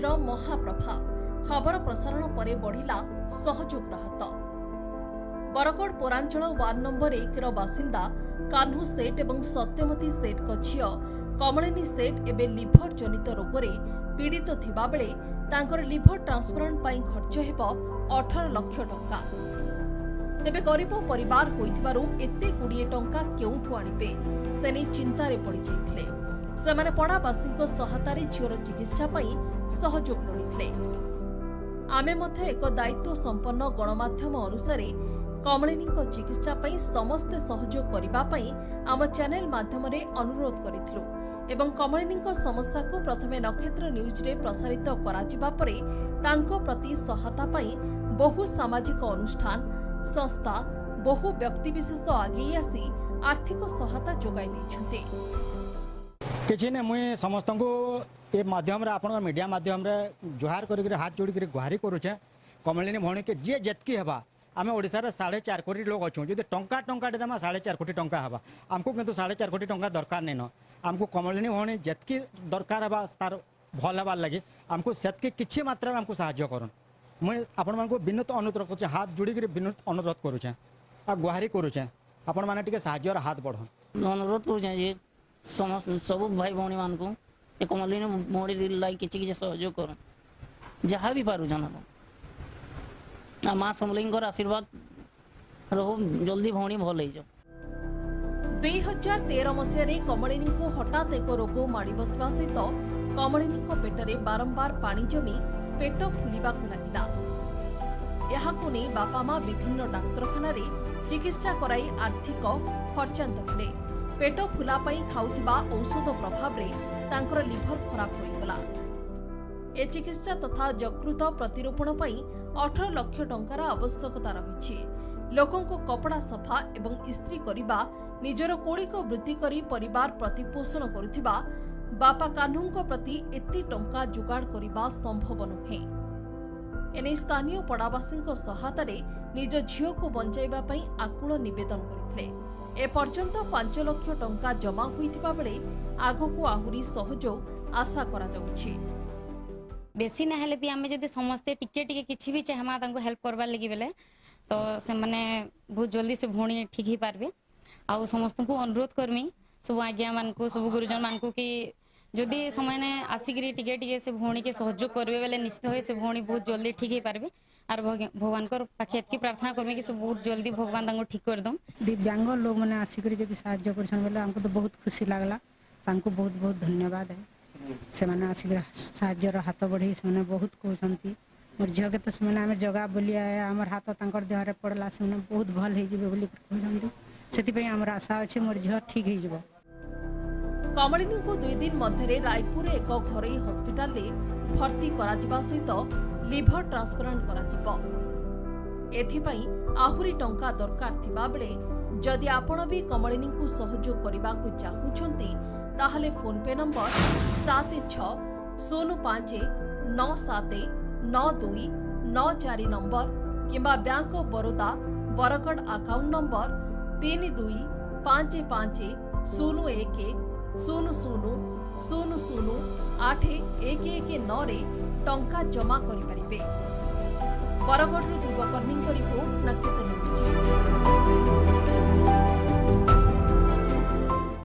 Technology महाप्रभाव खबर प्रसारण पर बढ़िला सहयोगर हाथ। बरगड़ पौरांचल वार्ड नंबर 1 बासिंदा कान्हू सेठ एवं सत्यमती सेठ झील कमलिनी सेठ एवं लिभर जनित रोग पीड़ित थिबा बेले तांकर लिभर ट्रांसप्लांट पई खर्च हेबो 18 लाख टंका। तेबे गरीब परिवार होइथिबारु एते गुड़िए टंका केउठु आनिबे से नै चिंतारे पड़ी जाइथिले। सेमाने पड़ावासी सहायतारे झीवर चिकित्सा पई सहयोग लोड़िथिले। आमे मध्य एक दायित्व संपन्न गणमाध्यम अनुसार कमलिनी चिकित्सा पई समस्ते सहयोग करिबा पई आम चैनल माध्यम अनुरोध करिथिलु एवं कमलिनी समस्या को प्रथमे नक्षत्र न्यूज रे प्रसारित कराजिबा परे तांको प्रति सहायता पई बहु सामाजिक अनुष्ठान संस्था बहु व्यक्तिविशेष आगे आसी आर्थिक सहायता जोगाई दैछन्ते। किछि ने मुई समस्त को ए माध्यम रे आपण मीडिया माध्यम रे जोहार करी हाथ जोड़ी कर गुहारी करूचे कमलिनी भौणी के जे जेतकी हेबा आम ओडिसा रे 4.5 कोटी लोग अच्छे जदि टंका टंका देमा 4.5 कोटी टंका हेबा आमको किंतु 4.5 कोटी टंका दरकार नहीं न आमको कमलिनी भौणी जेतकी दरकार हेबा तार भल हेबार लगे आमको सेतकी किछि मात्रा आमको सहायता करन मुई आपण मानको विनूत अनुरोध करूचे हाथ जोड़ी कर विनूत अनुरोध करूचे आ गुहारी करूचे आपण माने टिके सहायतार हाथ बढ़न अनुरोध करूचे जे समस्त सब भाई भौणी मानकू ए कमलिनी भौणी लाई किछि सहयोग कर जहाँ भी पारू जन माँ समलिंगर आशीर्वाद रहो जल्दी भौणी भल हो। 2013 मसीह कमलिनी को हठात एक रोग माड़ी बसवा सहित कमलिनी पेटरे बारंबार पानी जमी पेट फुलिबा लगिला। यहाकु नै बापा माँ विभिन्न डाक्तरखाना चिकित्सा कराई आर्थिक खर्चांत हेले। पेट फुला पई खाउथिबा औषध प्रभाव रे तांकर लिभर खराब होइगला। ए चिकित्सा तथा यकृत प्रतिरोपण पई 18 लाख टंकार आवश्यकता रही। लोकों को कपड़ा सफा एवं इस्त्री करिबा निजर कौलिक वृत्ति करी परिवार प्रतिपोषण करुथिबा बापा कान्हूंको प्रति एति टंका जुगाड़ करिबा संभव नुहे। एने स्थानीय पड़ावासी सहायतारे निज झील को बंचाइबा पई आकुल निवेदन करथिले। ए पर्यंत 5 लाख टंका जमा होइथिबा बेले आगको आहुरी सहयोग आशा करा जाउछि। बेसी ना हेले भी आमे जदि समस्ते टिके टिके किछि भी चाहमा तांको हेल्प करबा लागि बेले तो से माने बहुत जल्दी से भौणी ठीक ही पारबे। आ समस्त को अनुरोध करमी सब आज्ञा मान को सब गुरुजन मान को कि जदि समय ने आसिकरी टिके टिके से भौणी के सहयोग करबे बेले निश्चित होय से भौणी बहुत जल्दी ठीक ही पारबे। आर भगवान को पाखे की प्रार्थना करमे कि सब बहुत जल्दी भगवान तांको ठीक कर दम। दिव्यांग लोग माने आसिकरी जदि सहायता करछन बेले हमको तो बहुत खुशी लागला। तांको बहुत बहुत धन्यवाद है। से माने आसिकरी सहायतार हाथ बढ़ी से माने बहुत कहउछंती मोर झियो के तो से माने हमें जगह बोलिया हमर हाथ तांकर देह रे पड़ला से माने बहुत भल हे जिवे बोली कहउछंती सेति पई हमर आशा अछि मोर झियो ठीक हे जिवो। कमलिनी को 2 दिन मध्य रायपुर एक घरोई हॉस्पिटल रे भर्ती करा जिबा सहित लिभर ट्रांसप्लांट करा जिवो। एथिपई आहुरी टंका दरकार थिबा बेले जदि आपण भी कमलिनी को सहयोग करबा को चाहुछंती ताहले फोन पे नंबर 766095979294 नंबर किंबा bank of Baroda Bargarh account number 32521100008111 रे टंका जमा करि परिबे। बरगड़ ध्रुवकर्मी रिपोर्ट नक्षत्र न्यूज।